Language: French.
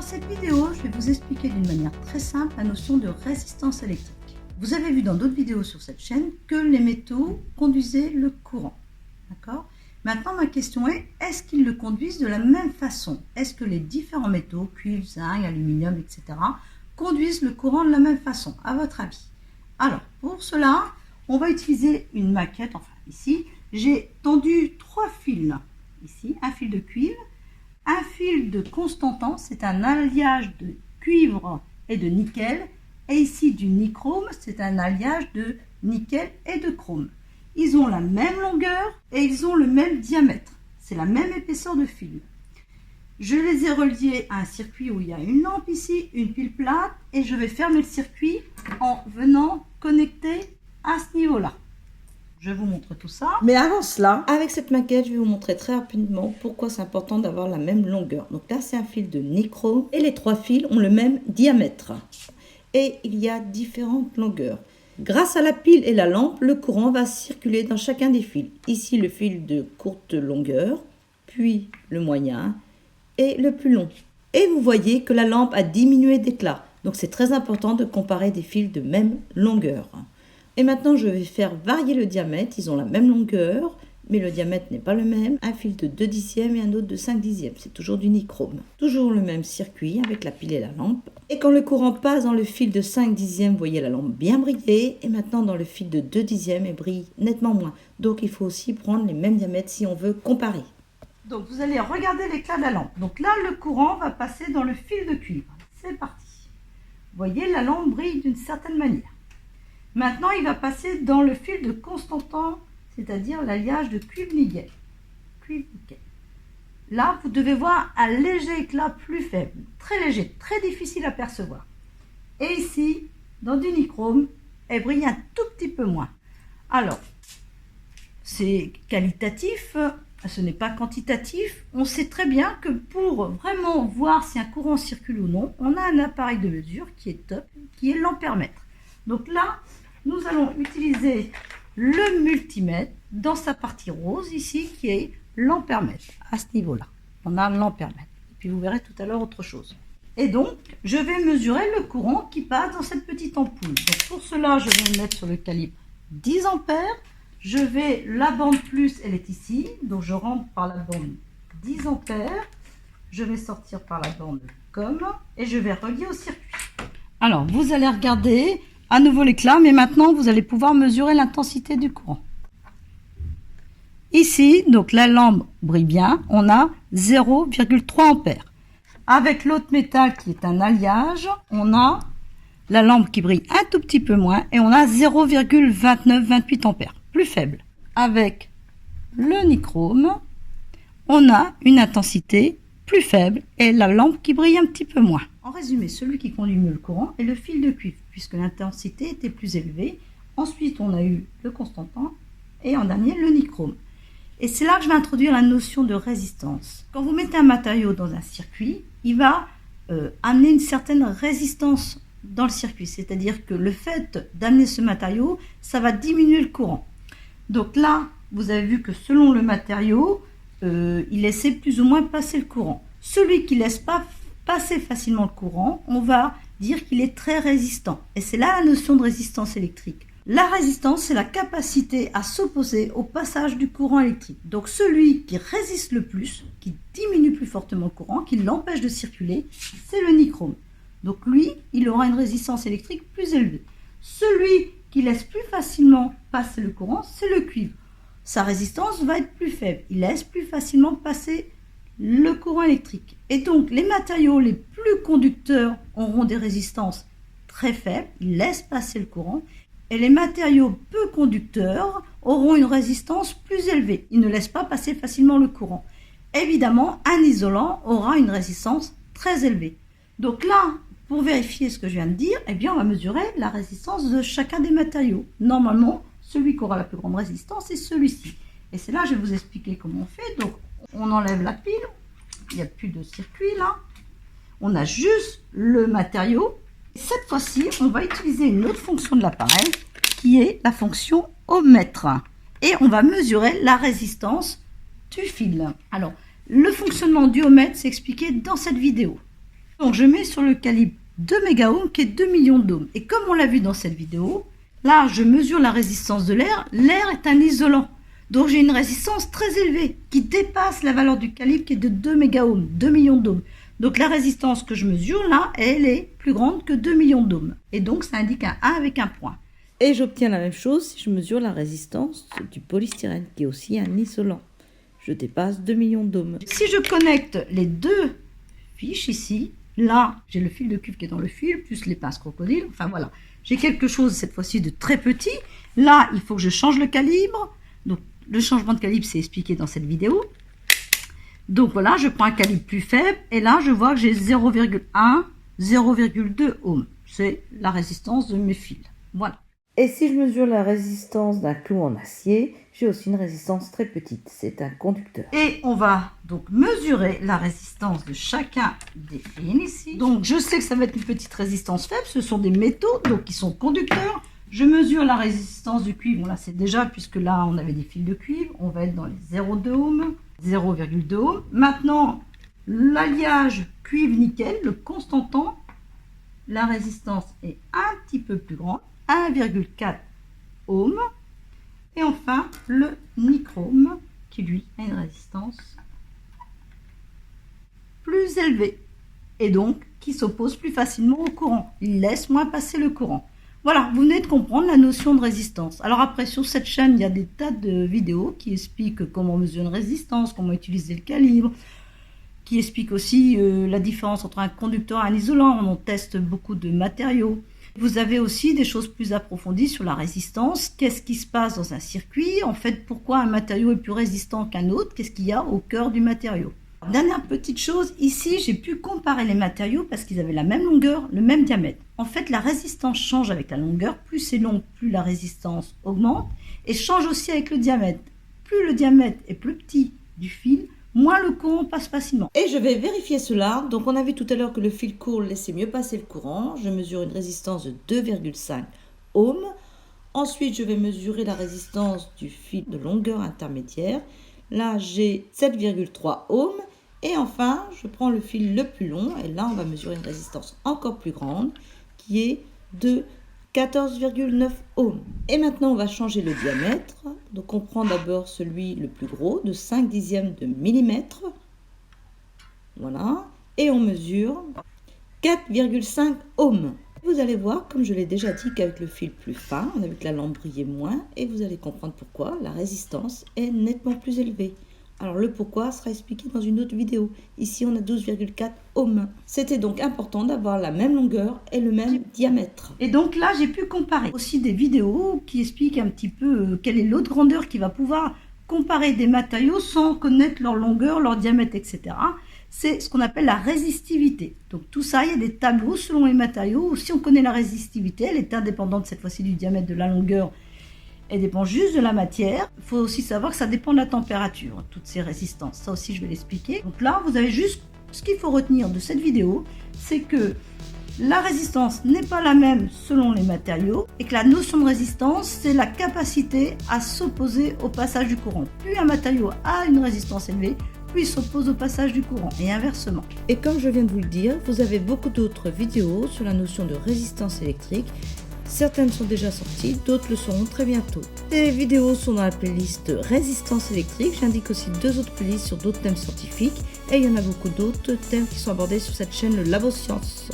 Dans cette vidéo, je vais vous expliquer d'une manière très simple la notion de résistance électrique. Vous avez vu dans d'autres vidéos sur cette chaîne que les métaux conduisaient le courant. D'accord ? Maintenant, ma question est, est-ce qu'ils le conduisent de la même façon? Est-ce que les différents métaux, cuivre, zinc, aluminium, etc., conduisent le courant de la même façon, à votre avis? Alors, pour cela, on va utiliser une maquette. Enfin, ici, j'ai tendu 3 fils. Ici, un fil de cuivre, un fil de constantan, c'est un alliage de cuivre et de nickel, et ici du nichrome, c'est un alliage de nickel et de chrome. Ils ont la même longueur et ils ont le même diamètre, c'est la même épaisseur de fil. Je les ai reliés à un circuit où il y a une lampe ici, une pile plate, et je vais fermer le circuit en venant connecter à ce niveau-là. Je vous montre tout ça. Mais avant cela, avec cette maquette, je vais vous montrer très rapidement pourquoi c'est important d'avoir la même longueur. Donc là, c'est un fil de nichrome et les 3 fils ont le même diamètre. Et il y a différentes longueurs. Grâce à la pile et la lampe, le courant va circuler dans chacun des fils. Ici, le fil de courte longueur, puis le moyen et le plus long. Et vous voyez que la lampe a diminué d'éclat. Donc c'est très important de comparer des fils de même longueur. Et maintenant, je vais faire varier le diamètre. Ils ont la même longueur, mais le diamètre n'est pas le même. Un fil de 2 dixièmes et un autre de 5 dixièmes. C'est toujours du nichrome. Toujours le même circuit avec la pile et la lampe. Et quand le courant passe dans le fil de 5 dixièmes, vous voyez la lampe bien briller. Et maintenant, dans le fil de 2 dixièmes, elle brille nettement moins. Donc, il faut aussi prendre les mêmes diamètres si on veut comparer. Donc, vous allez regarder l'éclat de la lampe. Donc là, le courant va passer dans le fil de cuivre. C'est parti. Vous voyez, la lampe brille d'une certaine manière. Maintenant, il va passer dans le fil de constantan, c'est-à-dire l'alliage de cuivre-nickel. Cuivre-nickel. Là, vous devez voir un léger éclat plus faible, très léger, très difficile à percevoir. Et ici, dans du nichrome, elle brille un tout petit peu moins. Alors, c'est qualitatif, ce n'est pas quantitatif. On sait très bien que pour vraiment voir si un courant circule ou non, on a un appareil de mesure qui est top, qui est l'ampèremètre. Donc là, nous allons utiliser le multimètre dans sa partie rose ici qui est l'ampèremètre. À ce niveau-là, on a l'ampèremètre. Et puis vous verrez tout à l'heure autre chose. Et donc, je vais mesurer le courant qui passe dans cette petite ampoule. Donc pour cela, je vais me mettre sur le calibre 10 ampères. La bande plus, elle est ici. Donc je rentre par la bande 10 ampères. Je vais sortir par la bande comme et je vais relier au circuit. Alors, vous allez regarder à nouveau l'éclat, mais maintenant, vous allez pouvoir mesurer l'intensité du courant. Ici, donc la lampe brille bien, on a 0,3 ampères. Avec l'autre métal qui est un alliage, on a la lampe qui brille un tout petit peu moins et on a 0,29-28 ampères, plus faible. Avec le nichrome, on a une intensité plus faible et la lampe qui brille un petit peu moins. En résumé, celui qui conduit mieux le courant est le fil de cuivre, puisque l'intensité était plus élevée. Ensuite, on a eu le constantan et en dernier, le nichrome. Et c'est là que je vais introduire la notion de résistance. Quand vous mettez un matériau dans un circuit, il va amener une certaine résistance dans le circuit. C'est-à-dire que le fait d'amener ce matériau, ça va diminuer le courant. Donc là, vous avez vu que selon le matériau, il laissait plus ou moins passer le courant. Celui qui ne laisse pas passer facilement le courant, on va dire qu'il est très résistant. Et c'est là la notion de résistance électrique. La résistance, c'est la capacité à s'opposer au passage du courant électrique. Donc celui qui résiste le plus, qui diminue plus fortement le courant, qui l'empêche de circuler, c'est le nichrome. Donc lui, il aura une résistance électrique plus élevée. Celui qui laisse plus facilement passer le courant, c'est le cuivre. Sa résistance va être plus faible. Il laisse plus facilement passer le courant électrique. Et donc, les matériaux les plus conducteurs auront des résistances très faibles, ils laissent passer le courant. Et les matériaux peu conducteurs auront une résistance plus élevée. Ils ne laissent pas passer facilement le courant. Évidemment, un isolant aura une résistance très élevée. Donc là, pour vérifier ce que je viens de dire, eh bien, on va mesurer la résistance de chacun des matériaux. Normalement, celui qui aura la plus grande résistance est celui-ci. Et c'est là que je vais vous expliquer comment on fait. Donc, on enlève la pile. Il n'y a plus de circuit là. On a juste le matériau. Cette fois-ci, on va utiliser une autre fonction de l'appareil qui est la fonction ohmètre. Et on va mesurer la résistance du fil. Alors, le fonctionnement du ohmètre, c'est expliqué dans cette vidéo. Donc je mets sur le calibre 2 mégaohms qui est 2 millions d'ohms. Et comme on l'a vu dans cette vidéo, là je mesure la résistance de l'air. L'air est un isolant. Donc j'ai une résistance très élevée qui dépasse la valeur du calibre qui est de 2 mégaohms, 2 millions d'ohms. Donc la résistance que je mesure là, elle est plus grande que 2 millions d'ohms. Et donc ça indique un 1 avec un point. Et j'obtiens la même chose si je mesure la résistance du polystyrène qui est aussi un isolant. Je dépasse 2 millions d'ohms. Si je connecte les deux fiches ici, là j'ai le fil de cuivre qui est dans le fil, plus les pinces crocodiles, enfin voilà. J'ai quelque chose cette fois-ci de très petit. Là il faut que je change le calibre. Donc le changement de calibre c'est expliqué dans cette vidéo. Donc voilà, je prends un calibre plus faible et là je vois que j'ai 0,1, 0,2 ohms. C'est la résistance de mes fils. Voilà. Et si je mesure la résistance d'un clou en acier, j'ai aussi une résistance très petite, c'est un conducteur. Et on va donc mesurer la résistance de chacun des fils ici. Donc je sais que ça va être une petite résistance faible, ce sont des métaux donc qui sont conducteurs. Je mesure la résistance du cuivre, bon là c'est déjà, puisque là on avait des fils de cuivre, on va être dans les 0,2 ohms, 0,2 ohms. Maintenant, l'alliage cuivre-nickel, le constantan, la résistance est un petit peu plus grande, 1,4 ohms. Et enfin, le nichrome, qui lui a une résistance plus élevée, et donc qui s'oppose plus facilement au courant. Il laisse moins passer le courant. Voilà, vous venez de comprendre la notion de résistance. Alors après, sur cette chaîne, il y a des tas de vidéos qui expliquent comment mesurer une résistance, comment utiliser le calibre, qui expliquent aussi la différence entre un conducteur et un isolant. On teste beaucoup de matériaux. Vous avez aussi des choses plus approfondies sur la résistance. Qu'est-ce qui se passe dans un circuit? En fait, pourquoi un matériau est plus résistant qu'un autre? Qu'est-ce qu'il y a au cœur du matériau? Dernière petite chose, ici j'ai pu comparer les matériaux parce qu'ils avaient la même longueur, le même diamètre. En fait, la résistance change avec la longueur, plus c'est long, plus la résistance augmente, et change aussi avec le diamètre. Plus le diamètre est plus petit du fil, moins le courant passe facilement. Et je vais vérifier cela. Donc on a vu tout à l'heure que le fil court laissait mieux passer le courant. Je mesure une résistance de 2,5 ohms. Ensuite, je vais mesurer la résistance du fil de longueur intermédiaire. Là, j'ai 7,3 ohms. Et enfin, je prends le fil le plus long. Et là, on va mesurer une résistance encore plus grande qui est de 14,9 ohms. Et maintenant, on va changer le diamètre. Donc, on prend d'abord celui le plus gros de 5 dixièmes de millimètre. Voilà. Et on mesure 4,5 ohms. Vous allez voir, comme je l'ai déjà dit, qu'avec le fil plus fin, on a vu que la lampe brillait moins. Et vous allez comprendre pourquoi la résistance est nettement plus élevée. Alors le pourquoi sera expliqué dans une autre vidéo. Ici on a 12,4 ohms. C'était donc important d'avoir la même longueur et le même diamètre. Et donc là j'ai pu comparer aussi des vidéos qui expliquent un petit peu quelle est l'autre grandeur qui va pouvoir comparer des matériaux sans connaître leur longueur, leur diamètre, etc. C'est ce qu'on appelle la résistivité. Donc tout ça, il y a des tableaux selon les matériaux. Si on connaît la résistivité, elle est indépendante cette fois-ci du diamètre, de la longueur. Elle dépend juste de la matière. Il faut aussi savoir que ça dépend de la température, toutes ces résistances. Ça aussi, je vais l'expliquer. Donc là, vous avez juste ce qu'il faut retenir de cette vidéo, c'est que la résistance n'est pas la même selon les matériaux et que la notion de résistance, c'est la capacité à s'opposer au passage du courant. Plus un matériau a une résistance élevée, plus il s'oppose au passage du courant et inversement. Et comme je viens de vous le dire, vous avez beaucoup d'autres vidéos sur la notion de résistance électrique. Certaines sont déjà sorties, d'autres le seront très bientôt. Ces vidéos sont dans la playlist Résistance électrique. J'indique aussi 2 autres playlists sur d'autres thèmes scientifiques. Et il y en a beaucoup d'autres thèmes qui sont abordés sur cette chaîne, le Labo Science.